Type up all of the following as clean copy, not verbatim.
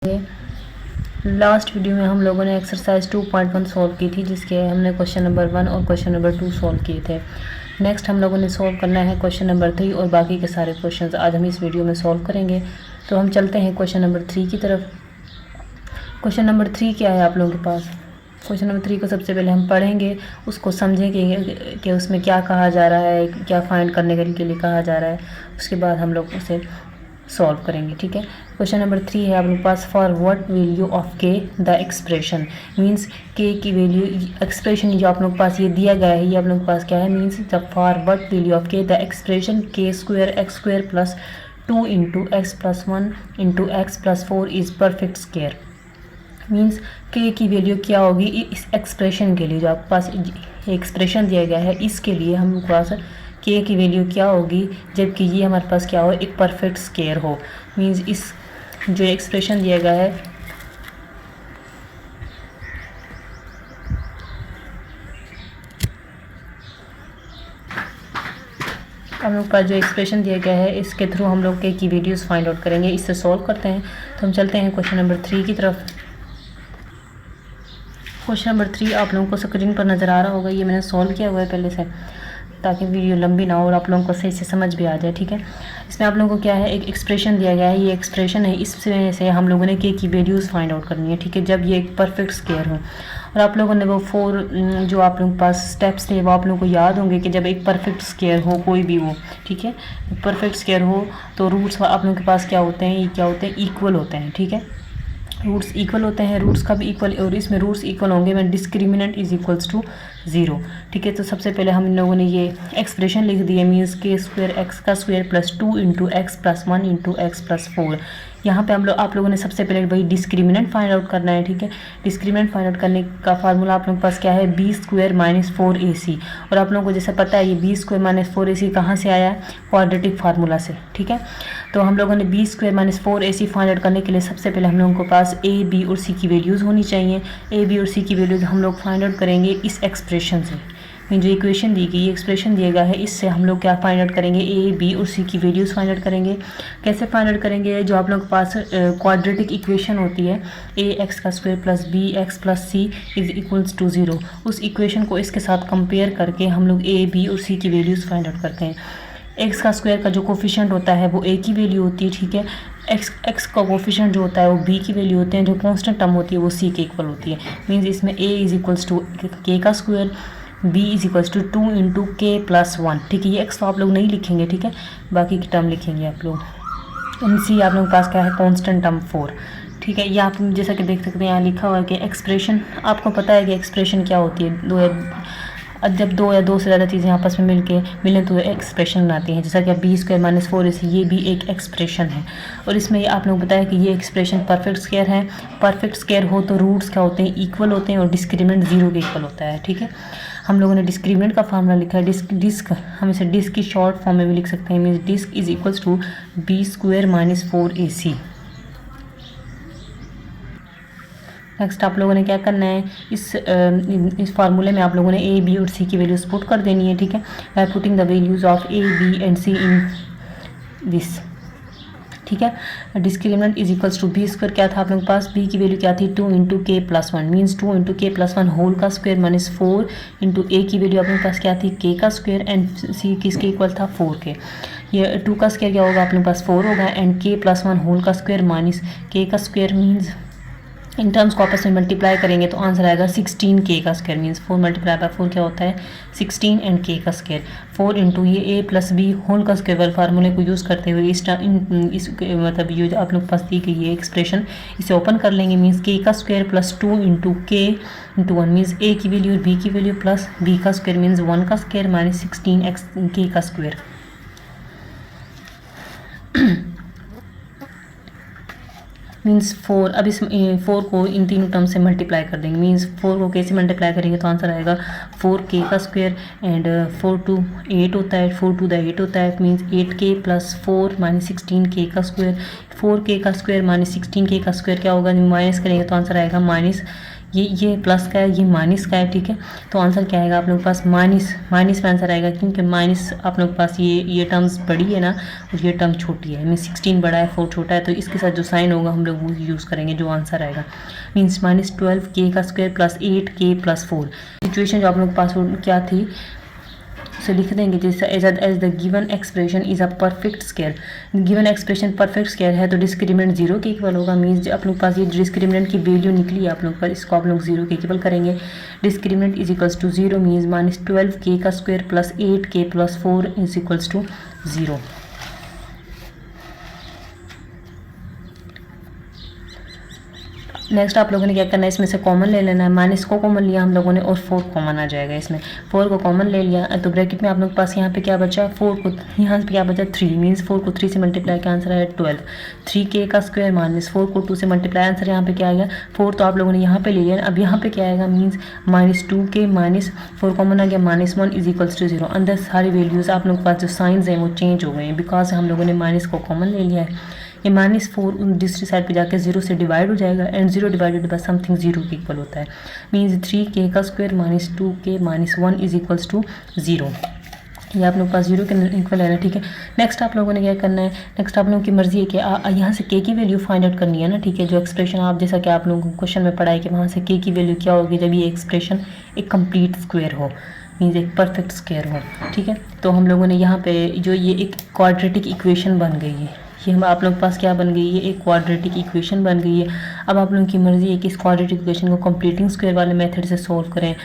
Last video में हम लोगों ने एक्सरसाइज 2.1 सॉल्व की थी, जिसके हमने क्वेश्चन नंबर 1 और क्वेश्चन नंबर 2 सॉल्व किए थे। नेक्स्ट हम लोगों ने सॉल्व करना है क्वेश्चन नंबर 3 और बाकी के सारे क्वेश्चंस आज हम इस वीडियो में सॉल्व करेंगे। तो हम चलते हैं क्वेश्चन नंबर 3 की तरफ। क्वेश्चन नंबर 3 क्या है आप लोगों के पास? क्वेश्चन नंबर 3 को सबसे पहले हम पढ़ेंगे, उसको समझेंगे कि उसमें क्या कहा जा रहा है, क्या फाइंड करने के लिए कहा जा रहा है। उसके बाद हम लोग उसे सॉल्व करेंगे। ठीक है, क्वेश्चन नंबर 3 है आप लोग पास। फॉर व्हाट वैल्यू ऑफ के द एक्सप्रेशन, मीन्स के की वैल्यू, एक्सप्रेशन जो आप लोग पास ये दिया गया है, ये आप लोग के पास क्या है, means the for what value of के द एक्सप्रेशन के square X square plus 2 into x plus 1 into x plus 4 is perfect square. Means के की वैल्यू क्या होगी इस एक्सप्रेशन के लिए, जो आपके पास एक्सप्रेशन दिया गया है इसके लिए हम लोग पास के की वैल्यू क्या होगी, जबकि ये हमारे पास क्या हो, एक परफेक्ट स्क्वायर हो। मीन्स इस जो एक्सप्रेशन दिया गया है हम लोग पास जो एक्सप्रेशन दिया गया है इसके थ्रू हम लोग के की वैल्यूज़ फाइंड आउट करेंगे। इससे सॉल्व करते हैं। तो हम चलते हैं क्वेश्चन नंबर 3 की तरफ। क्वेश्चन नंबर 3 आप लोगों को स्क्रीन पर नज़र आ रहा होगा। ये मैंने सॉल्व किया हुआ है पहले से, ताकि वीडियो लंबी ना हो और आप लोगों को सही से समझ भी आ जाए। ठीक है, इसमें आप लोगों को क्या है, एक एक्सप्रेशन दिया गया है। ये एक्सप्रेशन है, इसमें से हम लोगों ने के की वैल्यूज़ फाइंड आउट करनी है। ठीक है, जब ये एक परफेक्ट स्क्वायर हो, और आप लोगों ने वो 4 जो आप लोगों के पास स्टेप्स थे वो आप लोगों को याद होंगे कि जब एक परफेक्ट स्क्वायर हो कोई भी हो, ठीक है, परफेक्ट स्क्वायर हो तो रूट्स आप लोगों के पास क्या होते हैं, ये क्या होते हैं, इक्वल होते हैं। ठीक है, रूट्स इक्वल होते हैं, रूट्स का भी इक्वल, और इसमें रूट्स इक्वल होंगे when discriminant is equals to 0। ठीक है, तो सबसे पहले हम इन लोगों ने ये एक्सप्रेशन लिख दी है, मीन्स के स्क्वायर एक्स का square plus 2 into x plus 1 into x plus 4। यहाँ पे आप लोगों ने सबसे पहले वही डिस्क्रिमिनेंट फाइंड आउट करना है। ठीक है, डिस्क्रिमिनेंट फाइंड आउट करने का फार्मूला आप लोगों के पास क्या है, बी स्क्वायर माइनस 4ac। और आप लोगों को जैसे पता है ये बी स्क्वायर माइनस 4ac कहाँ से आया है, क्वाड्रेटिक फार्मूला से। ठीक है, तो हम लोगों ने B square minus 4ac find out करने के लिए सबसे पहले हम लोगों के पास ए बी और सी की वैल्यूज़ होनी चाहिए। ए बी और सी की वैल्यूज़ हम लोग फाइंड आउट करेंगे इस एक्सप्रेशन से। जो इक्वेशन दी गई, एक्सप्रेशन दिया गया है, इससे हम लोग क्या फाइंड आउट करेंगे, ए बी और सी की वैल्यूज़ फाइंड आउट करेंगे। कैसे फाइंड आउट करेंगे, जो आप लोगों के पास क्वाड्रेटिक इक्वेशन होती है, ए एक्स का square plus B X plus C is equals to 0, उस इक्वेशन को इसके साथ कंपेयर करके हम लोग ए बी और सी की वैल्यूज़ फाइंड आउट करते हैं। एक्स का स्क्वायर का जो कोफिशिएंट होता है वो ए की वैल्यू होती है। ठीक है, एक्स का कोफिशिएंट जो होता है वो बी की वैल्यू होते हैं, जो कांस्टेंट टर्म होती है वो सी के इक्वल होती है। मीन्स इसमें ए इज इक्वल्स टू के का square, B is equals to 2 into के प्लस 1। ठीक है, ये एक्स तो आप लोग नहीं लिखेंगे, ठीक है, बाकी की टर्म लिखेंगे आप लोग। इन सी आप लोगों के पास क्या है, कांस्टेंट टर्म 4। ठीक है, ये आप जैसा कि देख सकते हैं यहाँ लिखा हुआ है कि एक्सप्रेशन, आपको पता है कि एक्सप्रेशन क्या होती है, जब दो या दो से ज़्यादा चीज़ें आपस में मिलें तो एक्सप्रेशन बनाती हैं। जैसा कि बी स्क्वायर माइनस 4ac, ये भी एक एक्सप्रेशन है। और इसमें आप लोगों को बताया कि ये एक्सप्रेशन परफेक्ट स्क्वायर है। परफेक्ट स्क्वायर हो तो रूट्स क्या होते हैं, इक्वल होते हैं, और डिस्क्रिमिनेंट 0 के इक्वल होता है। ठीक है, हम लोगों ने डिस्क्रिमिनेंट का फार्मूला लिखा है, डिस्क हम इसे डिस्क की शॉर्ट फॉर्म में भी लिख सकते हैं, means disc is equals to B square minus 4ac। Next आप लोगों ने क्या करना है, इस फार्मूले में आप लोगों ने ए बी और सी की वैल्यूज पुट कर देनी है। ठीक है, by putting the values of A B and C in this. ठीक है, discriminant is equals to B square क्या था आप लोगों के पास, बी की वैल्यू क्या थी 2 इंटू के प्लस 1, मीन्स 2 इंटू के प्लस 1 होल का स्क्वायर माइनस 4 इंटू ए की वैल्यू आप लोगों के पास क्या थी, के का स्क्वायर, एंड सी किसके इक्वल था, 4 के। ये 2 का स्क्वायर क्या होगा आप लोगों के पास 4 होगा, एंड के प्लस 1 होल का स्क्वायर माइनस के का स्क्वायर, मीन्स इन टर्म्स को आपस में मल्टीप्लाई करेंगे तो आंसर आएगा 16 के का स्क्वायर। मीन्स 4 मल्टीप्लाई बाय 4 क्या होता है, 16 एंड के का स्क्वायर। 4 इंटू ये ए प्लस बी होल का स्क्वायर वाले फार्मूले को यूज़ करते हुए इस मतलब ये आप लोग पास दी गई ये एक्सप्रेशन, इसे ओपन कर लेंगे। मीन्स के का स्क्वायर प्लस 2 इंटू के इंटू 1, मीन्स ए की वैल्यू और बी की वैल्यू प्लस बी का स्क्वायर, मीन्स 1 का स्क्वायर माइनस 16 एक्स के का स्क्वायर। मीन्स 4, अब इस 4 को इन तीनों टर्म से मल्टीप्लाई कर देंगे। मीन्स 4 को कैसे मल्टीप्लाई करेंगे तो आंसर आएगा 4k का स्क्वायर, एंड 4 टू 8 होता है, 4 टू द 8 होता है, means 8k plus 4 minus 16k का स्क्वायर। 4k का स्क्वायर माइनस 16k का स्क्वायर क्या होगा, माइनस करेंगे तो आंसर आएगा माइनस ये प्लस का है, ये माइनस का है, ठीक है। तो आंसर क्या आएगा आप लोगों के पास, माइनस में आंसर आएगा, क्योंकि माइनस आप लोगों के पास ये टर्म्स बड़ी है ना और ये टर्म छोटी है। मीन 16 बड़ा है 4 छोटा है, तो इसके साथ जो साइन होगा हम लोग वो यूज़ करेंगे, जो आंसर आएगा मीन्स -12k का square plus 8k plus 4। Situation जो आप लोगों के पास क्या थी उसे लिख देंगे, जैसे as the given expression is a perfect square. Given expression perfect square है तो डिस्क्रिमिनेंट 0 के इक्वल होगा। मीन्स आप लोग के पास ये डिस्क्रिमिनेंट की वैल्यू निकली है आप लोग पर, इसको आप लोग 0 के इक्वल करेंगे। Discriminant is equals to 0 means -12k का square plus 8k plus 4 is equals to 0। Next आप लोगों ने क्या करना है, इसमें से कॉमन ले लेना है। माइनस को कॉमन लिया हम लोगों ने और 4 कॉमन आ जाएगा इसमें। 4 को कॉमन ले लिया तो ब्रैकेट में आप लोग के पास यहाँ पे क्या बचा, 4 को यहाँ पे क्या बचा 3 मीन्स 4 को 3 से मल्टीप्लाई का आंसर है 12। 3k का स्क्वायर माइनस 4 को 2 से मल्टीप्लाई आंसर यहाँ पे क्या आएगा 4, तो आप लोगों ने यहाँ पे ले लिया। अब यहाँ पे क्या आएगा मीन्स -2k माइनस 4 कॉमन आ गया -1 इज इक्वल्स टू 0। अंदर सारी वैल्यूज़ आप लोग के पास जो साइंस हैं वो चेंज हो गए हैं, बिकॉज हम लोगों ने माइनस को कॉमन ले लिया है। ये -4 दूसरी साइड पे जाके 0 से डिवाइड हो जाएगा एंड 0 डिवाइडेड बाय समथिंग 0 के इक्वल होता है। मीन्स 3k का square -2k -1 is equals to 0। ये आप लोग के पास 0 के इक्वल है ना, ठीक है। नेक्स्ट आप लोगों ने क्या करना है, नेक्स्ट आप लोगों की मर्जी है कि यहाँ से k की वैल्यू फाइंड आउट करनी है ना, ठीक है। जो एक्सप्रेशन आप जैसा कि आप लोगों को क्वेश्चन में पढ़ा है कि वहाँ से k की वैल्यू क्या होगी जब ये एक्सप्रेशन एक कंप्लीट स्क्वायर हो, मीन्स एक परफेक्ट स्क्वायर हो, ठीक है। तो हम लोगों ने यहाँ पे जो ये एक क्वाड्रेटिक इक्वेशन बन गई है, ये हम आप लोग के पास क्या बन गई है, एक क्वाड्रेटिक इक्वेशन बन गई है। अब आप लोगों की मर्ज़ी है कि इस क्वाड्रेटिक इक्वेशन को कंप्लीटिंग स्क्वायर वाले मेथड से सोल्व करें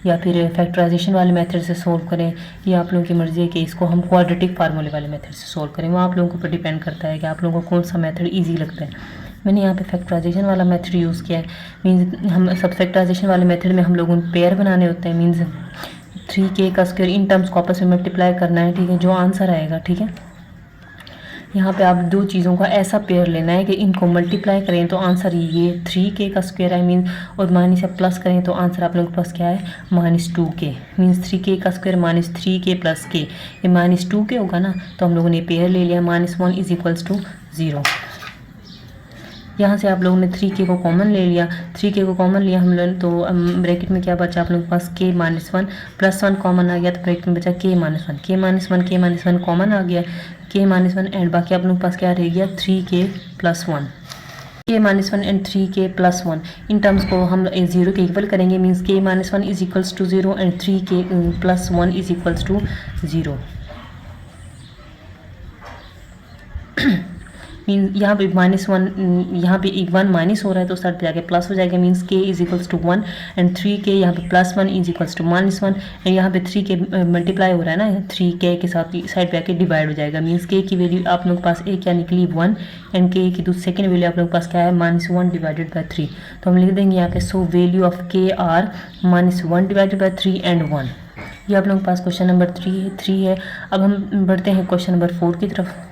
या फिर फैक्टराइजेशन वाले मेथड से सोल्व करें, या आप लोगों की मर्ज़ी है कि इसको हम क्वाड्रेटिक फार्मूले वाले मेथड से सोल्व करें। वो आप लोगों के ऊपर डिपेंड करता है कि आप लोगों को कौन सा मेथड ईजी लगता है। मैंने यहाँ पे फैक्टराइजेशन वाला मेथड यूज़ किया है। मीन्स हम सब फैक्टराइजेशन वाले मेथड में हम लोगों को पेयर बनाने होते हैं। मीन्स 3k का स्क्वायर इन टर्म्स को आपस में मल्टीप्लाई करना है, ठीक है, जो आंसर आएगा, ठीक है। यहाँ पे आप दो चीज़ों का ऐसा पेयर लेना है कि इनको मल्टीप्लाई करें तो आंसर ये 3k का स्क्वायर है मीन, और माइनस या प्लस करें तो आंसर आप लोगों के पास क्या है -2k। मीन्स 3k का स्क्वायर -3k प्लस k, ये -2k होगा ना, तो हम लोगों ने पेयर ले लिया -1 इज इक्वल्स टू 0। यहाँ से आप लोगों ने 3k को कॉमन ले लिया, 3k को कॉमन लिया हम लोग, तो ब्रैकेट में क्या बचा आप लोगों के पास k -1 प्लस 1 कॉमन आ गया, तो ब्रैकेट में बचा k -1 कॉमन आ गया, k -1 एंड बाकी आप लोगों के पास क्या रह गया 3k plus 1। k -1 and 3k plus 1 इन टर्म्स को हम 0 के इक्वल करेंगे। Means k -1 is equals to 0 and 3k plus 1 is equals to 0। Mean यहाँ पे -1, यहाँ पे 1 माइनस हो रहा है तो साइड पे जाके प्लस हो जाएगा। Means k is equals to 1 and 3k यहाँ पे +1 इज इक्वल्स टू -1 एंड यहाँ पे 3k मल्टीप्लाई हो रहा है ना 3k के साथ साइड पे आके डिवाइड हो जाएगा। मीन्स k की वैल्यू आप लोगों के पास a क्या निकली 1 एंड k की सेकेंड वैल्यू आप लोगों के पास क्या है -1 डिवाइडेड बाई 3। तो हम लिख देंगे यहाँ पे so value of k are -1 divided by 3 and 1। ये आप लोगों के पास क्वेश्चन नंबर 3 है। अब हम बढ़ते हैं क्वेश्चन नंबर 4 की तरफ।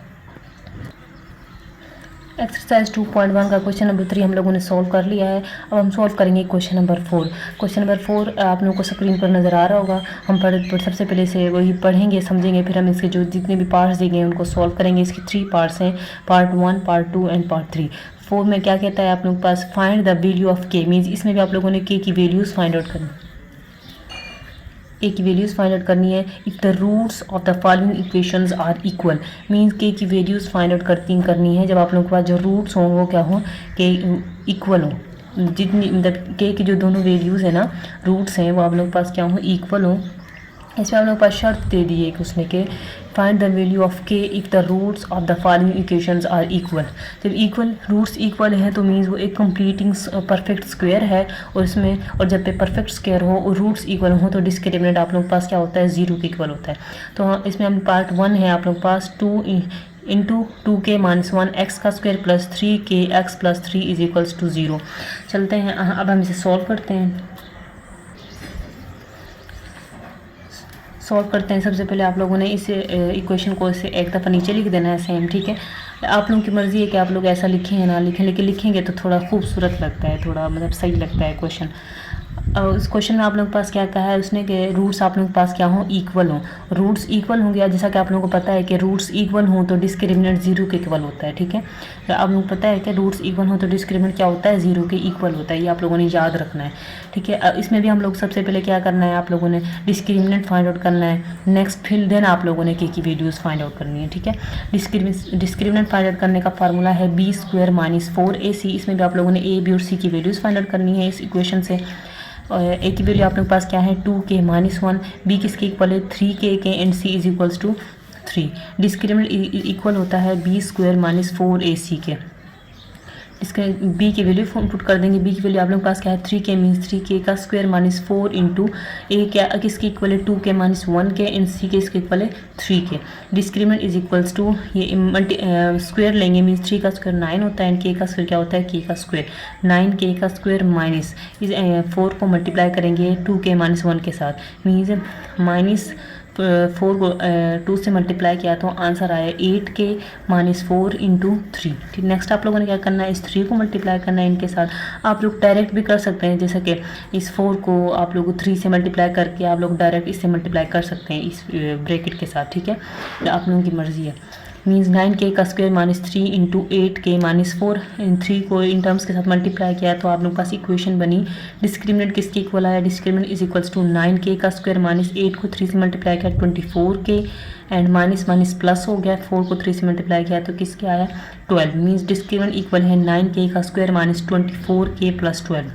एक्सरसाइज 2.1 का क्वेश्चन नंबर 3 हम लोगों ने सॉल्व कर लिया है। अब हम सॉल्व करेंगे क्वेश्चन नंबर 4। क्वेश्चन नंबर 4 आप लोगों को स्क्रीन पर नज़र आ रहा होगा। हम सबसे पहले से वही पढ़ेंगे समझेंगे, फिर हम इसके जो जितने भी पार्ट्स दिए गए हैं उनको सॉल्व करेंगे। इसके 3 पार्ट्स हैं, पार्ट 1, पार्ट 2 एंड पार्ट 3। 4 में क्या कहता है आप लोगों के पास find the value of k। Means इसमें भी आप लोगों ने k की वैल्यूज़ फाइंड आउट करनी, a की वैल्यूज़ फाइंड आउट करनी है। If the roots of the following equations are equal, means k की वैल्यूज़ फाइंड आउट करनी है जब आप लोगों के पास जो रूट्स हों वो क्या हों के इक्वल हों। जितनी मतलब k की जो दोनों वैल्यूज़ है ना रूट्स हैं वो आप लोगों के पास क्या हों इक्वल हों। इसमें आप लोगों के पास शर्त दे दी है कि उसने के find the value of k if the roots of the following equations are equal. जब इक्वल रूट्स इक्वल हैं तो मीन्स वो एक कंप्लीटिंग परफेक्ट स्क्वायर है, और इसमें और जब पे परफेक्ट स्क्वायर हो और रूट्स इक्वल हो तो डिस्क्रिमिनेंट आप लोगों के पास क्या होता है 0 के इक्वल होता है। तो हाँ इसमें हम पार्ट 1 है आप लोगों के पास 2 इंटू 2k -1 x का square plus 3k x plus 3 is equals to 0। चलते हैं अब हम इसे सॉल्व करते हैं। सॉल्व करते हैं। सबसे पहले आप लोगों ने इस इक्वेशन को इसे एक दफ़ा नीचे लिख देना है सेम, ठीक है। आप लोगों की मर्ज़ी है कि आप लोग ऐसा लिखें या ना लिखें, लेकिन लिखेंगे तो थोड़ा खूबसूरत लगता है, थोड़ा मतलब सही लगता है क्वेश्चन। इस क्वेश्चन में आप लोगों के पास क्या कहा है उसने कि रूट्स आप लोगों के पास क्या हों, इक्वल हों। रूट्स इक्वल होंगे, जैसा कि आप लोगों को पता है कि रूट्स इक्वल हों तो डिस्क्रिमिनेंट 0 के इक्वल होता है, ठीक है। तो आप लोगों को पता है कि रूट्स इक्वल हों तो डिस्क्रिमिनेंट क्या होता है, 0 के इक्वल होता है। ये आप लोगों ने याद रखना है, ठीक है। इसमें भी हम लोग सबसे पहले क्या करना है, आप लोगों ने डिस्क्रिमिनेंट फाइंड आउट करना है। नेक्स्ट फिर देन आप लोगों ने की वैल्यूज़ फाइंड आउट करनी है, ठीक है। डिस्क्रिमिनेंट फाइंड आउट करने का फार्मूला है b² - 4ac। इसमें भी आप लोगों ने a, b और c की वैल्यूज़ फाइंड आउट करनी है इस इक्वेशन से। ए की वैल्यू आप लोगों के पास क्या है, 2k - 1, बी किसके इक्वल है, 3k and C is equals to 3। Discriminant equal होता है b² - 4ac के। इसके b की वैल्यू पुट कर देंगे। b की वैल्यू आप लोगों के पास क्या है, 3k मीन्स 3k का स्क्वायर माइनस 4 इंटू a क्या किसके इक्वल है, 2k - 1k एंड c के इसके इक्वल है 3k। Discriminant is equals to ये स्क्वायर लेंगे मीन्स 3 का स्क्वायर 9 होता है एंड k का स्क्वायर क्या होता है, k का स्क्वायर 9k का स्क्वायर माइनस इस 4 को मल्टीप्लाई करेंगे 2k - 1 के साथ मीन्स माइनस 4 को 2 से मल्टीप्लाई किया तो आंसर आया 8k - 4 इंटू 3। ठीक, नेक्स्ट आप लोगों ने क्या करना है, इस 3 को मल्टीप्लाई करना है इनके साथ। आप लोग डायरेक्ट भी कर सकते हैं, जैसे कि इस 4 को आप लोग 3 से मल्टीप्लाई करके आप लोग डायरेक्ट इससे मल्टीप्लाई कर सकते हैं इस ब्रैकेट के साथ, ठीक है। आप लोगों की मर्जी है। मीन्स 9k का स्क्वायर माइनस 3 इंटू 8k - 4 इन 3 को इन टर्म्स के साथ मल्टीप्लाई किया तो आप लोगों के पास इक्वेशन बनी। डिस्क्रिमिनेंट किसके इक्वल आया, discriminant is equals to 9k का स्क्वायर माइनस 8 को 3 से मल्टीप्लाई किया 24k and minus minus plus हो गया, 4 को 3 से मल्टीप्लाई किया तो किसके आया 12। मीन्स डिस्क्रिमिनेंट इक्वल है 9k का स्क्वायर माइनस 24k प्लस 12।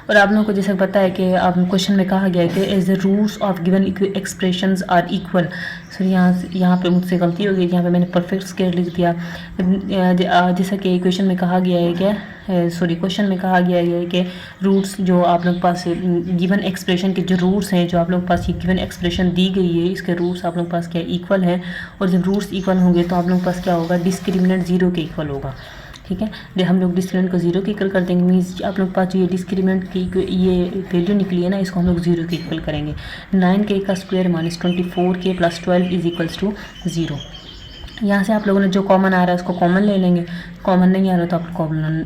और आप लोगों को जैसे पता है कि आप क्वेश्चन में कहा गया है कि as the roots of given expressions are equal. Sir यहाँ पे मुझसे गलती हो गई, यहाँ पे मैंने परफेक्ट स्क्वायर लिख दिया। जैसा कि क्वेश्चन में कहा गया है क्वेश्चन में कहा गया है कि रूट्स जो आप लोग के पास गिवन एक्सप्रेशन के जो रूट्स हैं, जो आप लोग के पास ये गिवन एक्सप्रेशन दी गई है, इसके रूट्स आप लोग के पास क्या इक्वल है। और जब रूट्स इक्वल होंगे तो आप लोग के पास क्या होगा, डिस्क्रिमिनेंट 0 के इक्वल होगा, ठीक है। जब हम लोग डिस्क्रिमिनेंट को 0 के इक्वल कर देंगे मीन्स आप लोग के पास जो ये डिस्क्रिमिनेंट की ये वैल्यू निकली है ना, इसको हम लोग 0 के इक्वल करेंगे। 9k का square minus 24k plus 12 is equals to 0। यहाँ से आप लोगों ने जो कॉमन आ रहा है उसको कॉमन ले लेंगे, कॉमन नहीं आ रहा तो आप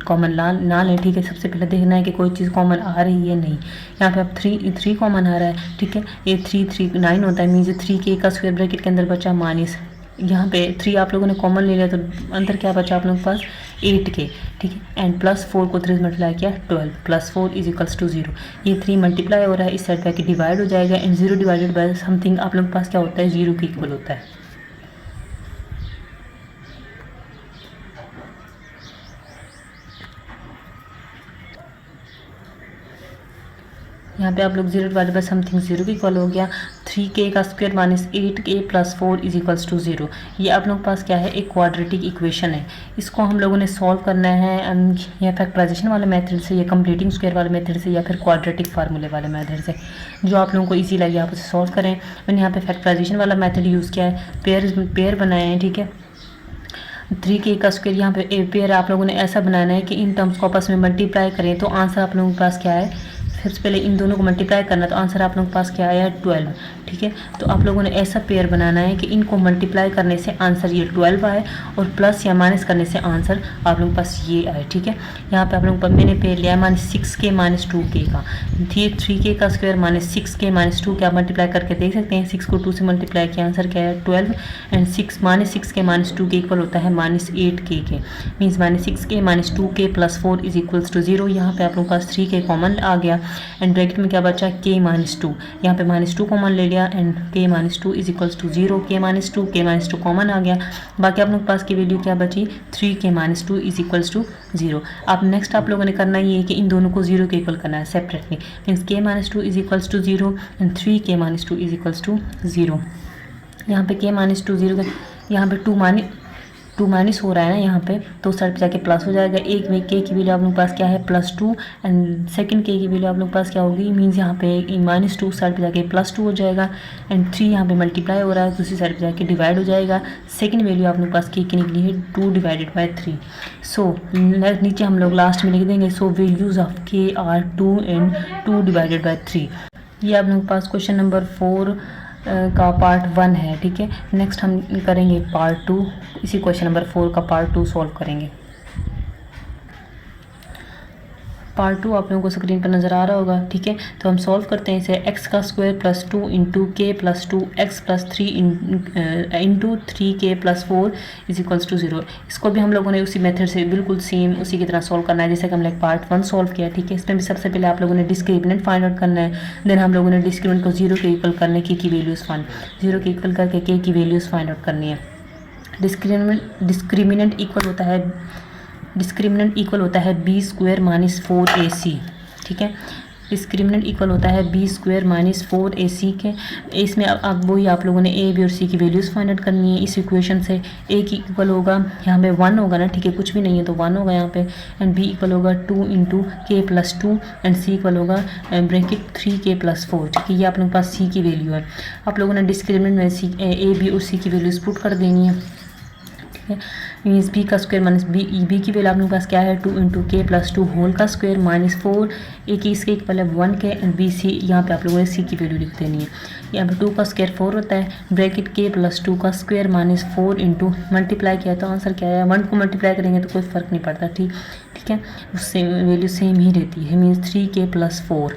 कॉमन ना लें, ठीक है। सबसे पहले देखना है कि कोई चीज़ कॉमन आ रही है नहीं। यहाँ पे आप 3 कॉमन आ रहा है, ठीक है। ये 3 9 होता है मीन्स 3k का स्क्वायर ब्रैकेट के अंदर बचा माइनस, यहाँ पे 3 आप लोगों ने कॉमन ले लिया तो अंदर क्या बचा आप लोगों के पास 8k, ठीक है। एंड प्लस 4 को 3 मल्टीप्लाई किया 12 प्लस 4 इज इक्वल्स टू 0। ये 3 मल्टीप्लाई हो रहा है, इस साइड पे डिवाइड हो जाएगा एंड 0 डिवाइडेड बाय समथिंग आप लोगों के पास क्या होता है, 0 के इक्वल होता है। यहाँ पे आप लोग 0 डिवाइडेड बाय समथिंग 0 के इक्वल हो गया। 3k का square minus 8k plus 4 is equals to 0। ये आप लोगों के पास क्या है, एक क्वाड्रेटिक इक्वेशन है। इसको हम लोगों ने सॉल्व करना है या फैक्टराइजेशन वाले मेथड से, या कंप्लीटिंग स्क्वायर वाले मेथड से, या फिर क्वाड्रेटिक फार्मूले वाले मेथड से, जो आप लोगों को ईजी लगे आप उसे सॉल्व करें। मैंने यहाँ पे फैक्टराइजेशन वाला मेथड यूज़ किया है, पेयर बनाए हैं, ठीक है। 3k का स्क्वायर यहाँ पे पेयर आप लोगों ने ऐसा बनाना है कि इन टर्म्स को आपस में मल्टीप्लाई करें तो आंसर आप लोगों के पास क्या है, सबसे पहले इन दोनों को मल्टीप्लाई करना तो आंसर आप लोगों के पास क्या आया 12, ठीक है। तो आप लोगों ने ऐसा पेयर बनाना है कि इनको मल्टीप्लाई करने से आंसर ये 12 आए और प्लस या माइनस करने से आंसर आप लोगों के पास ये आए, ठीक है। यहाँ पे आप लोगों को मैंने पेयर लिया है माइनस 6k माइनस 2k का। 3k का स्क्वायर माइनस 6k माइनस 2 आप मल्टीप्लाई करके देख सकते हैं। 6 को 2 से मल्टीप्लाई किया आंसर क्या है 12 एंड 6 माइनस 6k माइनस 2 के इक्वल होता है माइनस 8k के। Means minus 6k minus 2k plus 4 is equals to 0। यहाँ पे आप लोगों के पास 3k कॉमन आ गया एंड ब्रैकेट में क्या बचा k माइनस 2। यहाँ पे माइनस 2 कॉमन ले लिया and k minus 2 is equals to 0। k minus 2 common आ गया, बाकी आप लोग के पास की वैल्यू क्या बची 3k minus 2 is equals to 0। अब नेक्स्ट आप लोगों ने करना ये है कि इन दोनों को 0 के इक्वल करना है separately. Means k minus 2 is equals to 0 and 3k minus 2 is equals to 0। यहाँ पे k माइनस 2 0, यहाँ पे 2 माइनस हो रहा है ना यहाँ पे, तो साइड पे जाके प्लस हो जाएगा। एक में k की वैल्यू आप लोगों के पास क्या है +2 एंड सेकंड k की वैल्यू आप लोगों के पास क्या होगी, मीन्स यहाँ पे -2 साइड पे जाके +2 हो जाएगा एंड 3 यहाँ पे मल्टीप्लाई हो रहा है, दूसरी साइड पे जाके डिवाइड हो जाएगा। सेकंड वैल्यू आप लोगों के पास k की निकली है 2 डिवाइडेड बाय 3। सो नीचे हम लोग लास्ट में लिख देंगे so values of k are 2 and 2 divided by 3। ये आप लोगों के पास क्वेश्चन नंबर 4 का पार्ट 1 है, ठीक है। नेक्स्ट हम करेंगे पार्ट 2, इसी क्वेश्चन नंबर 4 का पार्ट 2 सॉल्व करेंगे। पार्ट 2 आप लोगों को स्क्रीन पर नज़र आ रहा होगा, ठीक है। तो हम सॉल्व करते हैं इसे। एक्स का स्क्वायर प्लस 2 इंटू के प्लस 2 एक्स प्लस 3 इंटू 3 के प्लस 4 इज इक्वल्स टू 0। इसको भी हम लोगों ने उसी मेथड से बिल्कुल सेम उसी की तरह सॉल्व करना है जैसे कि हमने पार्ट 1 सॉल्व किया, ठीक है। इसमें भी सबसे पहले आप लोगों ने डिस्क्रिमिनेंट फाइंड आउट करना है, देन हम लोगों ने डिस्क्रिमिनेंट को 0 के इक्वल करने की वैल्यूज़ फाइंड 0 के इक्वल करके के की वैल्यूज़ फाइंड आउट करनी है। डिस्क्रिमिनेंट इक्वल होता है बी स्क्वायर माइनस 4ac, ठीक है। डिस्क्रिमिनेंट इक्वल होता है बी स्क्वायर माइनस 4ac के। इसमें अब वही आप लोगों ने ए बी और सी की वैल्यूज़ फाइंड आउट करनी है। इस इक्वेशन से ए की इक्वल होगा यहाँ पे 1 होगा ना, ठीक है, कुछ भी नहीं है तो 1 होगा यहाँ पे, एंड बी इक्वल होगा 2 इंटू के प्लस 2 एंड सी इक्वल होगा ब्रैकेट 3 के प्लस 4, ठीक है। ये आप लोगों के पास सी की वैल्यू है। आप लोगों ने डिस्क्रिमिनेंट में सी ए बी और सी की वैल्यूज़ पुट कर देनी है, ठीक है। मीन्स बी का स्क्वायर माइनस बी की वैल्यू आपके पास क्या है 2 इंटू के प्लस 2 होल का स्क्वायर माइनस 4, ए की इसके इक्वल है 1 के, एंड बी सी यहाँ पे आप लोगों ने सी की वैल्यू लिख देनी है। यहाँ पे 2 का स्क्वायर 4 होता है, ब्रैकेट के प्लस 2 का स्क्वायर माइनस 4 इंटू मल्टीप्लाई किया तो आंसर क्या है 1 को मल्टीप्लाई करेंगे तो कोई फ़र्क नहीं पड़ता, ठीक है, उससे वैल्यू सेम ही रहती है। मीन्स 3 के प्लस 4।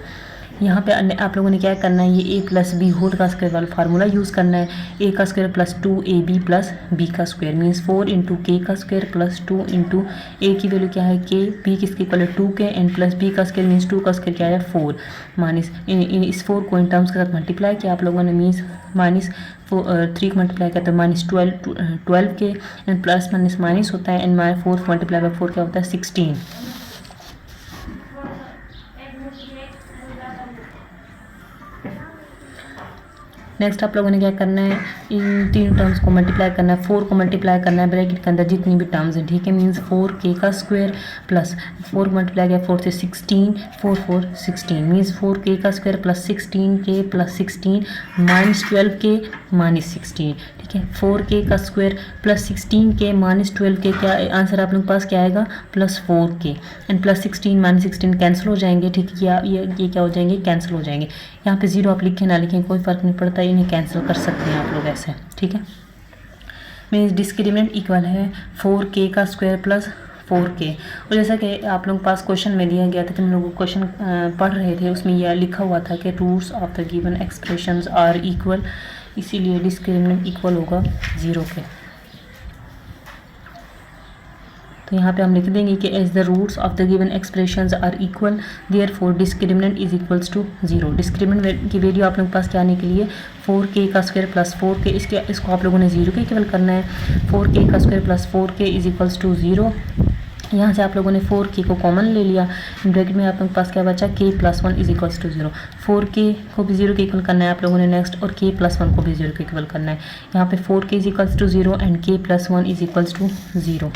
यहाँ पे आप लोगों ने क्या करना है, ये ए प्लस बी होल का स्क्वायर वाला फार्मूला यूज़ करना है। ए का square plus 2ab plus b का स्क्वायर मीन्स 4 इंटू के का स्क्वायर प्लस 2 इंटू ए की वैल्यू क्या है के, बी किसके इक्वल है 2 के, एंड प्लस बी का स्क्वायर मीन्स 2 का स्क्वायर क्या है 4 माइनस इस 4 को इन टर्म्स के साथ मल्टीप्लाई किया आप लोगों ने, मीन्स माइनस 3 को मल्टीप्लाई किया तो माइनस 12 के, एंड प्लस माइनस माइनस होता है, एंड 4 मल्टीप्लाई बाई 4 क्या होता है 16। नेक्स्ट आप लोगों ने क्या करना है, इन तीन टर्म्स को मल्टीप्लाई करना है, 4 को मल्टीप्लाई करना है ब्रैकेट के अंदर जितनी भी टर्म्स हैं, ठीक है। मीन्स 4k का स्क्वायर प्लस 4 मल्टीप्लाई किया 4 से 16, 4 4 16 मीन्स 4k का square plus 16k plus 16 minus 12k minus 16, ठीक है। 4k का square plus 16k minus 12k क्या आंसर आप लोगों के पास क्या आएगा plus 4k, and plus 16 minus 16 cancel हो जाएंगे, ठीक है। ये क्या हो जाएंगे कैंसिल हो जाएंगे। यहाँ पे 0 आप लिखें ना लिखें कोई फ़र्क नहीं पड़ता, इन्हें कैंसिल कर सकते हैं आप लोग ऐसे, ठीक है। मीन्स डिस्क्रिमिनेंट इक्वल है 4k का स्क्वायर प्लस 4k। और जैसा कि आप लोगों के पास क्वेश्चन में दिया गया था कि हम लोग क्वेश्चन पढ़ रहे थे, उसमें यह लिखा हुआ था कि roots of the given expressions are equal, इसीलिए डिस्क्रिमिनेंट इक्वल होगा 0 के। तो यहाँ पे हम लिख देंगे कि as the roots of the given expressions are equal therefore discriminant is equals to 0। Discriminant की वैल्यू आप लोगों के पास क्या आने के लिए 4k का स्क्वायर प्लस 4k, इसको आप लोगों ने 0 के इक्वल करना है। 4k का square plus 4k is equals to 0। यहाँ से आप लोगों ने 4k को कॉमन ले लिया, ब्रैकेट में आप लोगों के पास क्या बचा k plus 1 is equals to 0। 4k को भी 0 के इक्वल करना है आप लोगों ने नेक्स्ट, और k प्लस 1 को भी 0 के इक्वल करना है। यहाँ पे 4k is equals to 0 and k plus 1 is equals to 0।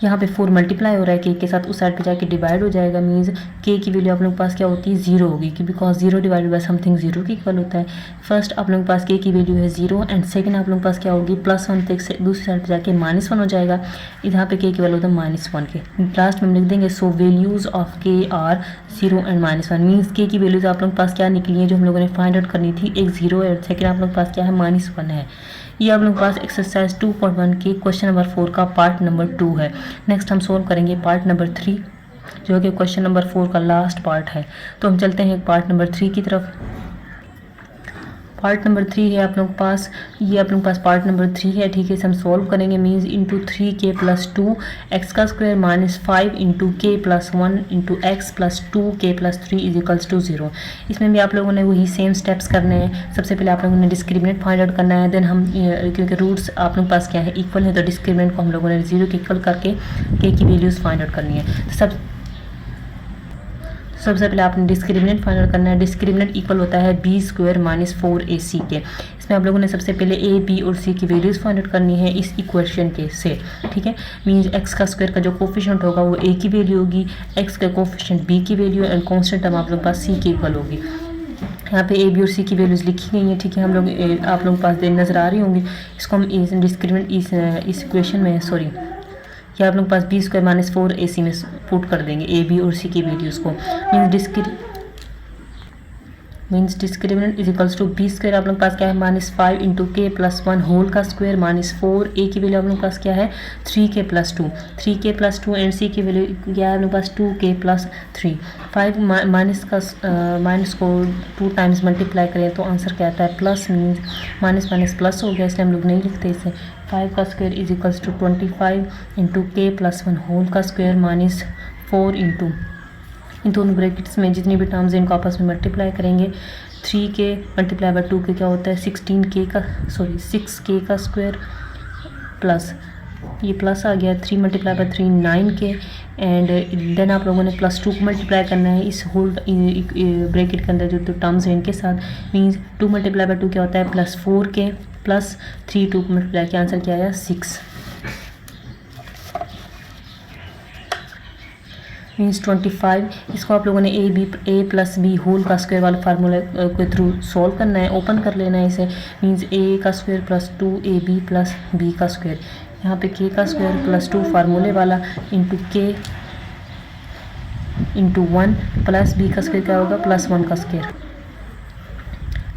यहाँ पे 4 मल्टीप्लाई हो रहा है k के साथ, उस साइड पे जाके डिवाइड हो जाएगा, मीन्स k की वैल्यू आप लोगों के पास क्या होती है 0 होगी, कि बिकॉज 0 डिवाइडेड बाय समथिंग 0 के इक्वल होता है। फर्स्ट आप लोगों के पास k की वैल्यू है 0 एंड सेकंड आप लोगों के पास क्या होगी प्लस 1, तो दूसरी साइड पे जाके -1 हो जाएगा। यहाँ पे k की वैल्यू होता है -1 के। लास्ट में हम लिख देंगे so values of k are 0 and -1 means k की वैल्यूज़ आप लोगों के पास क्या निकली है जो हम लोगों ने फाइंड आउट करनी थी, एक 0 है और सेकेंड आप लोगों के पास क्या है -1 है। ये आप लोगों के पास एक्सरसाइज 2.1 के क्वेश्चन नंबर 4 का पार्ट नंबर 2 है। नेक्स्ट हम सोल्व करेंगे पार्ट नंबर 3 जो कि क्वेश्चन नंबर 4 का लास्ट पार्ट है। तो हम चलते हैं पार्ट नंबर 3 की तरफ। पार्ट नंबर 3 है आप लोगों के पास, ये आप लोगों के पास पार्ट नंबर 3 है, ठीक है। इसे हम सॉल्व करेंगे means into 3k plus 2 x का स्क्वायर माइनस 5 इंटू के plus 1 into x plus 2k plus 3 is equals to 0। इसमें भी आप लोगों ने वही सेम स्टेप्स करने हैं। सबसे पहले आप लोगों ने डिस्क्रिमिनेंट फाइंड आउट करना है, देन हम क्योंकि रूट्स आप लोगों के पास क्या है इक्वल है, तो डिस्क्रिमिनेंट को हम लोगों ने 0 के इक्वल करके k की वैल्यूज़ फाइंड आउट करनी है। तो सबसे पहले आपने डिस्क्रिमिनेंट फाइंड आउट करना है। डिस्क्रिमिनेंट इक्वल होता है बी स्क्वायर माइनस 4ac के। इसमें आप लोगों ने सबसे पहले a b और c की वैल्यूज़ फाइंड आउट करनी है इस इक्वेशन के से, ठीक है। मीन्स x का स्क्वायर का जो कोफिशिएंट होगा वो a की वैल्यू होगी, x का कोफिशिएंट b की वैल्यू एंड कॉन्स्टेंट टर्म आप लोगों के पास c की इक्वल होगी। यहाँ पे a b और c की वैल्यूज़ लिखी गई हैं, ठीक है। हम लोग आप लोगों के पास नज़र आ रही होंगी। इसको हम डिस्क्रिमिनेंट इस इक्वेशन में या आप लोग पास बी स्क्वायर माइनस 4ac में पुट कर देंगे a b और c की वैल्यूज़ को। Means means discriminant is equals to B square आप लोग के पास क्या है -5 इंटू के प्लस 1 होल का स्क्वायर -4 ए की वैल्यू आप लोग के पास क्या है 3k प्लस 2 एंड सी की वैल्यू क्या है आप लोग के पास 2k प्लस 3 5 माइनस को 2 टाइम्स मल्टीप्लाई करें तो आंसर क्या आता है plus, means minus minus plus हो गया, इसलिए हम लोग नहीं लिखते इसे। 5 का square is equals to 25 into के प्लस 1 होल का स्क्वायर -4 इंटू इन दोनों ब्रैकेट्स में जितनी भी टर्म्स हैं इनको आपस में मल्टीप्लाई करेंगे। 3k मल्टीप्लाई बाय 2k क्या होता है 6k का स्क्वायर प्लस ये प्लस आ गया 3 multiply by 3 9k and then आप लोगों ने प्लस 2 को मल्टीप्लाई करना है इस होल ब्रैकेट के अंदर जो टर्म्स हैं इनके साथ। मीन्स 2 मल्टीप्लाई बाय 2 क्या होता है प्लस 4k प्लस 3 2 को मल्टीप्लाई किया आंसर क्या आया 6 मीन्स 25। इसको आप लोगों ने ए प्लस बी होल का स्क्वायर वाले फार्मूला के थ्रू सॉल्व करना है, ओपन कर लेना है इसे। मीन्स ए का square plus 2ab plus b का स्क्वायर, यहाँ पे के का स्क्वायर प्लस 2 फार्मूले वाला इंटू के इंटू 1 प्लस बी का स्क्वायर क्या होगा प्लस 1 का स्क्वायर।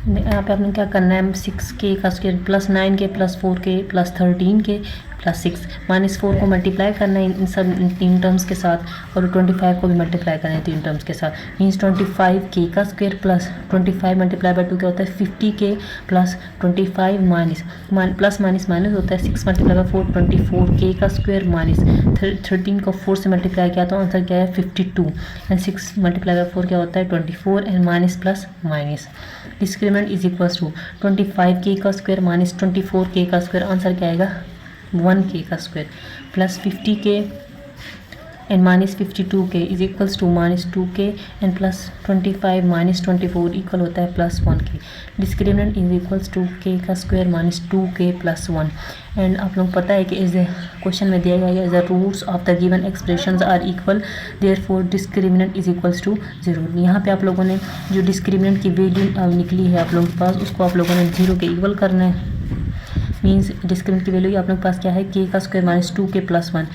यहाँ पे आपने क्या करना है 6k का square plus 9k plus 4k plus 13k plus 6 -4 को मल्टीप्लाई करना है इन सब 3 टर्म्स के साथ और 25 को भी मल्टीप्लाई करना है 3 टर्म्स के साथ। मीन्स 25k का स्क्वायर प्लस 25 मल्टीप्लाई बाय 2 क्या होता है 50k प्लस 25 प्लस माइनस होता है 6 मल्टीप्लाई बाय 4 24k का स्क्वायर माइनस 13 को 4 से मल्टीप्लाई किया तो आंसर क्या है 52 एंड 6 मल्टीप्लाई बाय 4 क्या होता है 24 and minus plus minus. Discriminant is equals to 25k का स्क्वायर माइनस 24k का स्क्वायर आंसर क्या आएगा 1k का square plus 50k and minus 52k is equals to minus 2k and plus 25 minus 24 equal होता है plus 1k। Discriminant is equals to k का square minus 2k plus 1 and आप लोग पता है कि इस क्वेश्चन में दिया गया है the roots of the given expressions are equal therefore discriminant is equals to 0। यहाँ पे आप लोगों ने जो डिस्क्रिमिनेंट की वैल्यू निकली है आप लोगों के पास उसको आप लोगों ने 0 के इक्वल करना है। मीन्स डिस्क्रिमिनेंट की वैल्यू आप लोग के पास क्या है के का स्क्वायर माइनस 2k प्लस 1,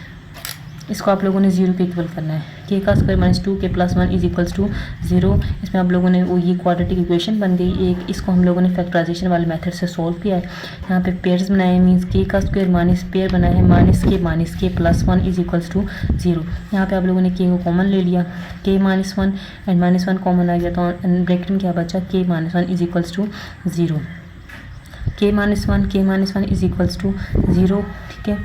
इसको आप लोगों ने 0 के इक्वल करना है। के का square minus 2k plus 1 is equals to 0। इसमें आप लोगों ने वो ये क्वाड्रेटिक इक्वेशन बन गई एक, इसको हम लोगों ने फैक्टराइजेशन वाले मेथड से सॉल्व किया है। यहाँ पे पेयर्स बनाए मीन्स के का स्क्वायर माइनस पेयर बनाया है माइनस के प्लस 1 इज इक्वल्स टू 0। यहाँ पे आप लोगों ने के को कॉमन ले लिया के -1 एंड -1 कॉमन आ गया तो ब्रैकेट में क्या बचा के -1 इज इक्वल्स टू 0। के -1 इज इक्वल्स टू 0। ठीक है,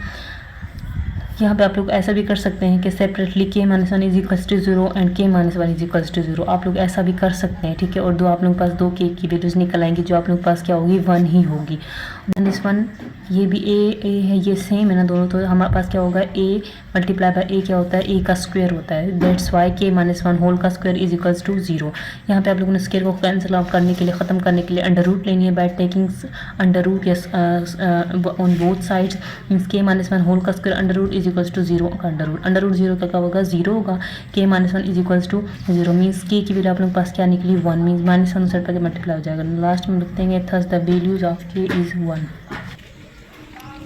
यहाँ पे आप लोग ऐसा भी कर सकते हैं कि separately k-1 is equals to 0 and k-1 is equals to 0 आप लोग ऐसा भी कर सकते हैं। ठीक है, और आप लोगों के पास 2 k की वैल्यूज निकल आएंगी जो आप लोगों के पास क्या होगी 1 ही होगी। दिस वन ये भी a है, ये सेम है ना दोनों, तो हमारे पास क्या होगा a मल्टीप्लाई बाय a क्या होता है a का स्क्वायर होता है, दैट्स वाई k-1 होल का स्क्वायर इज इक्वल्स टू 0। यहाँ पे आप लोगों ने स्क्वायर को कैंसिल आउट करने के लिए ख़त्म करने के लिए अंडर रूट लेनी है by taking under root on both sides. Means k-1 whole का square under root is equals to 0 का अंडर रूट 0 का क्या होगा 0 होगा। k-1 is equals to 0 means k की वैल्यू आप लोगों के पास क्या निकली 1 मीन्स -1 साइड पर मल्टीप्लाई हो जाएगा। लास्ट में लिखते हैं thus the values of k is 1।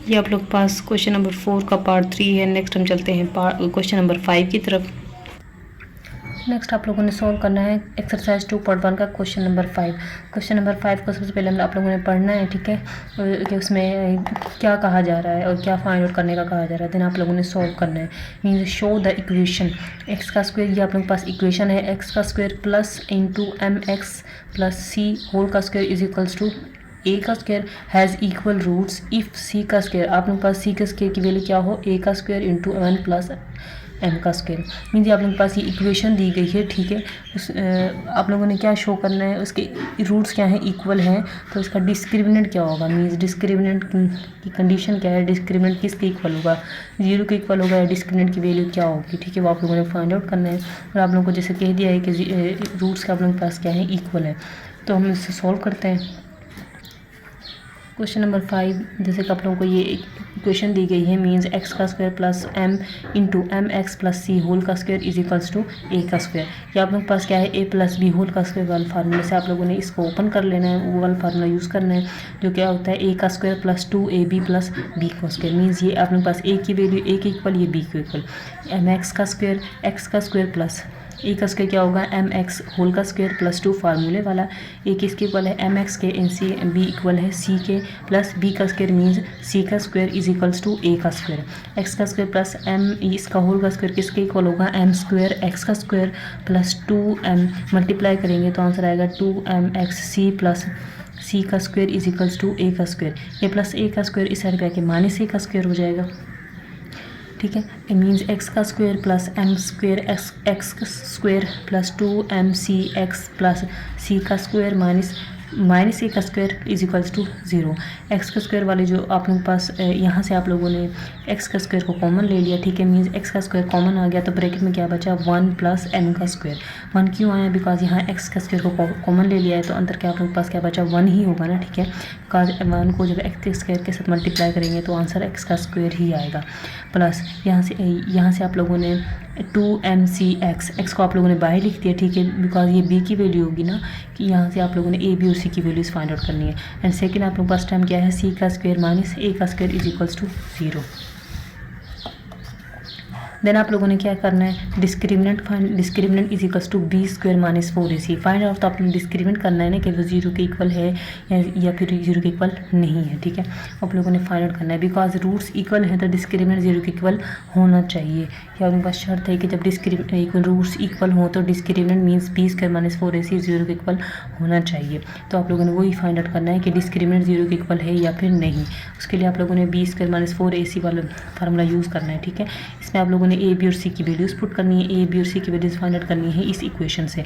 ये आप लोग के पास क्वेश्चन नंबर 4 का पार्ट 3 है। नेक्स्ट हम चलते हैं क्वेश्चन नंबर 5 की तरफ। नेक्स्ट आप लोगों ने सॉल्व करना है एक्सरसाइज 2.1 का क्वेश्चन नंबर 5। क्वेश्चन नंबर 5 को सबसे पहले आप लोगों ने पढ़ना है। ठीक है, कि उसमें क्या कहा जा रहा है और क्या फाइंड आउट करने का कहा जा रहा है, देन आप लोगों ने सॉल्व करना है। Means show the equation X का स्क्वायर, ये आप लोगों के पास इक्वेशन है एक्स का square plus into M X plus C whole का square is equals to A का square has equal roots if C का स्क्वायर आप लोगों के पास सी के स्क्वायर की वैल्यू क्या हो ए का स्क्वायर इंटू 1 प्लस एम का स्क्वायर। मीन्स आप लोगों के पास ये इक्वेशन दी गई है। ठीक है, आप लोगों ने क्या शो करना है, उसके रूट्स क्या हैं इक्वल हैं, तो इसका डिस्क्रिमिनेंट क्या होगा। मीन्स डिस्क्रिमिनेंट की कंडीशन क्या है, डिस्क्रिमिनेंट किसके इक्वल होगा 0 के इक्वल होगा या डिस्क्रिमिनेंट की वैल्यू क्या होगी। ठीक है, वो आप लोगों ने फाइंड आउट करना है और आप लोगों को जैसे कह दिया है कि रूट्स का आप लोगों के पास क्या है इक्वल है, तो हम इससे सॉल्व करते हैं। क्वेश्चन नंबर 5 जैसे कि आप लोगों को ये इक्वेशन दी गई है मीन्स एक्स का square plus M into M X plus C whole का square is equals to A का स्क्वायर। ये आप लोगों के पास क्या है ए प्लस बी होल का स्क्वायर वाले फार्मूले से आप लोगों ने इसको ओपन कर लेना है, वो वाला फार्मूला यूज़ करना है जो क्या होता है ए का square plus 2ab plus b का स्क्वायर। मीन्स ये आप लोगों के पास ए की वैल्यू ए के इक्वल, ये बी के इक्वल। एम एक्स का स्क्वायर प्लस ए का स्क्वायर क्या होगा एम एक्स होल का स्क्वायर प्लस 2 फार्मूले वाला, ए किसके इक्वल है एम एक्स के, एन सी बी इक्वल है सी के, प्लस बी का स्क्वायर मीन्स सी का square is equals to A का स्क्वायर, एक्स का स्क्वायर प्लस एम इसका होल का स्क्वायर किसके इक्वल होगा एम स्क्वायर एक्स का स्क्वायर प्लस 2m मल्टीप्लाई करेंगे तो आंसर आएगा 2mx सी प्लस सी का square is equals to A का स्क्वायर, ये प्लस ए का स्क्वायर इस साइड पे आके माइनस ए का स्क्वायर हो जाएगा, ठीक है। इट मीन्स एक्स का square plus M square X square plus 2mc X plus C का स्क्वायर माइनस ए का square is equals to 0। X का स्क्वायर वाले जो आप लोगों के पास यहाँ से आप लोगों ने एक्स का स्क्वायर को कॉमन ले लिया, ठीक है। मीन्स एक्स का स्क्वायर कॉमन आ गया तो ब्रैकेट में क्या बचा 1 प्लस एम का स्क्वायर, 1 क्यों आया बिकॉज यहाँ एक्स का स्क्वायर को कॉमन ले लिया है तो अंदर क्या आप लोगों के पास क्या बचा 1 ही होगा ना, ठीक है। बिकॉज 1 को जब एक्स के स्क्वायर के साथ मल्टीप्लाई करेंगे तो आंसर एक्स का स्क्वायर ही आएगा, प्लस यहाँ से आप लोगों ने 2mc एक्स को आप लोगों ने बाहर लिख दिया, ठीक है। बिकॉज ये बी की वैल्यू होगी ना कि यहाँ से आप लोगों ने ए बी और सी की वैल्यूज फाइंड आउट करनी है। एंड सेकंड आप लोगों के पास टाइम क्या है सी का स्क्वायर माइनस ए का square is equals to 0। Then आप लोगों ने क्या करना है discriminant is equals to B square minus 4ac find out, तो आपने डिस्क्रिमिनेंट करना है ना कि वो 0 के इक्वल है या फिर 0 के इक्वल नहीं है, ठीक है। आप लोगों ने फाइंड आउट करना है बिकॉज रूट्स इक्वल है तो डिस्क्रिमिनेंट 0 के इक्वल होना चाहिए, या उनके पास शर्त है कि जब रूट्स इक्वल हो तो discriminant means b square minus 4ac 0 के इक्वल होना चाहिए। तो आप लोगों ने वही फाइंड आउट करना है कि डिस्क्रिमिनेंट 0 के इक्वल है या फिर नहीं, उसके लिए आप लोगों ने बी स्क्वायर माइनस 4ac वाला फार्मूला यूज़ करना है, ठीक है। इसमें आप लोगों ने ए बी और सी की वैल्यूज़ पुट करनी है, ए बी और सी की वैल्यूज़ फाइंड आउट करनी है इस इक्वेशन से।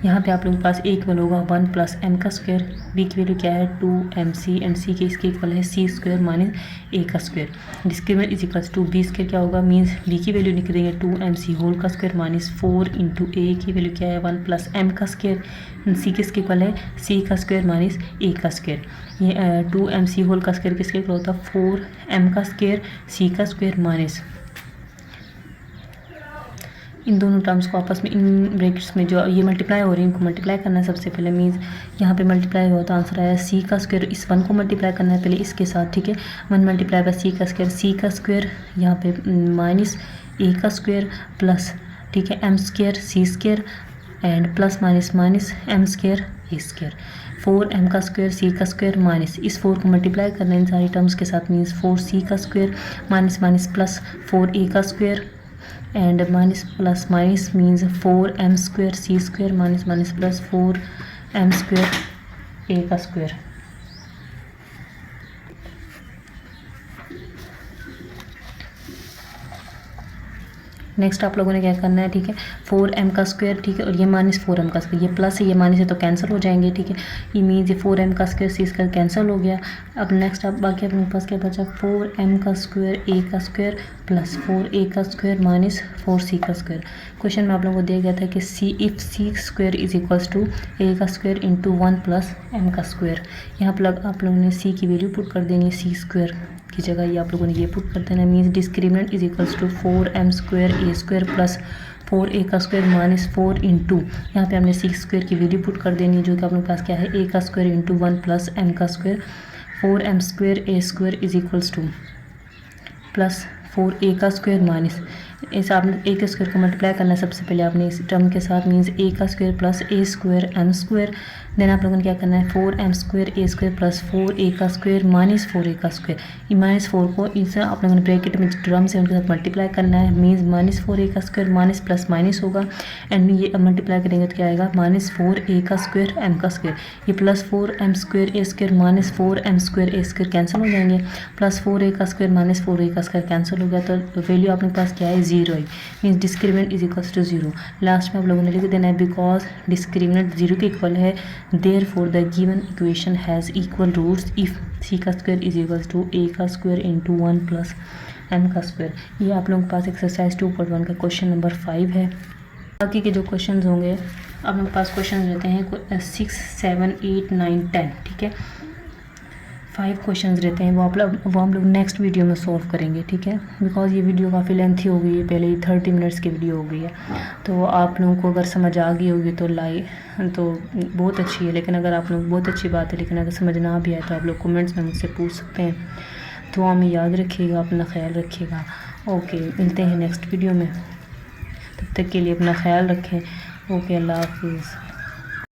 यहाँ पे आप लोगों के पास ए इक्वल होगा 1 प्लस एम का स्क्वायर, बी की वैल्यू क्या है 2mc एंड सी के इसके इक्वल है सी स्क्वायर माइनस ए का square, discriminant is equals to B square क्या होगा मीन्स बी की वैल्यू लिख देंगे 2mc होल का स्क्वायर माइनस 4 इंटू ए की वैल्यू क्या है 1 प्लस एम का स्क्वायर, सी किसके इक्वल है सी का स्क्वायर माइनस ए का स्क्वायर, ये 2mc होल का स्क्वायर किसके इक्वल होता है 4m का स्क्वायर सी का स्क्वायर माइनस इन दोनों टर्म्स को आपस में इन ब्रैकेट्स में जो ये मल्टीप्लाई हो रही है इनको मल्टीप्लाई करना है सबसे पहले, मीन्स यहाँ पे मल्टीप्लाई हुआ तो आंसर आया सी का स्क्वायर, इस 1 को मल्टीप्लाई करना है पहले इसके साथ, ठीक है। 1 मल्टीप्लाई बाय सी का स्क्वायर यहाँ पे माइनस ए का स्क्वायर प्लस, ठीक है, m square C square and plus minus m square a square, 4m का स्क्वायर सी का स्क्वायर माइनस इस 4 को मल्टीप्लाई करना है इन सारी टर्म्स के साथ, मीन्स 4c का स्क्वायर माइनस प्लस 4a का square and minus plus minus means 4m square C square minus plus 4m square A का स्क्वायर। नेक्स्ट आप लोगों ने क्या करना है, ठीक है, 4m का स्क्वायर, ठीक है, और ये माइनस 4m का स्क्वायर, ये प्लस है ये माइनस है तो कैंसिल हो जाएंगे, ठीक है। ये मीन्स ये 4m का स्क्वायर सी स्क्वायर कैंसिल हो गया। अब नेक्स्ट आप बाकी अपने पास क्या बचा 4m का स्क्वायर ए का स्क्वायर प्लस 4a का स्क्वायर माइनस 4c का स्क्वायर। क्वेश्चन में आप लोगों को दिया गया था कि if C square is equals to A का स्क्वायर इंटू 1 प्लस एम का स्क्वायर। यहाँ पर आप लोगों ने सी की वैल्यू पुट कर देनी है, सी स्क्वायर की जगह ये आप लोगों ने ये पुट कर देना, means discriminant is equals to 4m square a square plus 4a का स्क्वायर माइनस 4 इंटू यहाँ पे हमने सी स्क्वायर की वैल्यू पुट कर देनी है जो कि अपने पास क्या है a का स्क्वायर इंटू 1 प्लस m का square, 4m square a square is equals two plus 4a का स्क्वायर माइनस इस आपने ए के स्क्वायर को मल्टीप्लाई करना है सबसे पहले आपने इस टर्म के साथ, मीन्स ए का स्क्वायर प्लस ए स्क्वायर एम स्क्वायर, देन आप लोगों ने क्या करना है 4m square a square plus 4a का स्क्वायर माइनस 4a का स्क्वायर, ये माइनस 4 को इसे आप लोगों ने ब्रैकेट में टर्म से उनके साथ मल्टीप्लाई करना है, मीन्स माइनस 4a का स्क्वायर माइनस प्लस माइनस होगा एंड ये मल्टीप्लाई करेंगे तो क्या आएगा माइनस 4a का स्क्वायर एम का स्क्वायर, ये plus 4m square a square minus 4m square a square cancel हो जाएंगे, प्लस 4a का स्क्वायर माइनस 4a का स्क्वायर कैंसिल हो गया तो वैल्यू अपने पास क्या है 0 है, means discriminant is equals to 0। Last में आप लोगों ने लिख देना है बिकॉज डिस्क्रिमिनेंट 0 के इक्वल है therefore the given equation has equal roots if C का square is equals to A का स्क्वायर इंटू 1 प्लस एम का स्क्वायर। ये आप लोगों के पास एक्सरसाइज 2.1 का क्वेश्चन नंबर 5 है। बाकी के जो क्वेश्चन होंगे आप लोगों के पास क्वेश्चन रहते हैं 6, 7, 8, 9, 10, ठीक है। 5 क्वेश्चंस रहते हैं वो हम लोग नेक्स्ट वीडियो में सॉल्व करेंगे, ठीक है। बिकॉज ये वीडियो काफ़ी लेंथी हो गई है, पहले ही 30 मिनट्स की वीडियो हो गई है, तो आप लोगों को अगर समझ आ गई होगी तो बहुत अच्छी है, लेकिन अगर आप लोग बहुत अच्छी बात है, लेकिन अगर समझ ना भी आए तो आप लोग कमेंट्स में मुझसे पूछ सकते हैं। तो हमें याद रखिएगा, अपना ख्याल रखिएगा। ओके, मिलते हैं नेक्स्ट वीडियो में। तब तक के लिए अपना ख्याल रखें। ओके, अल्लाह हाफिज़।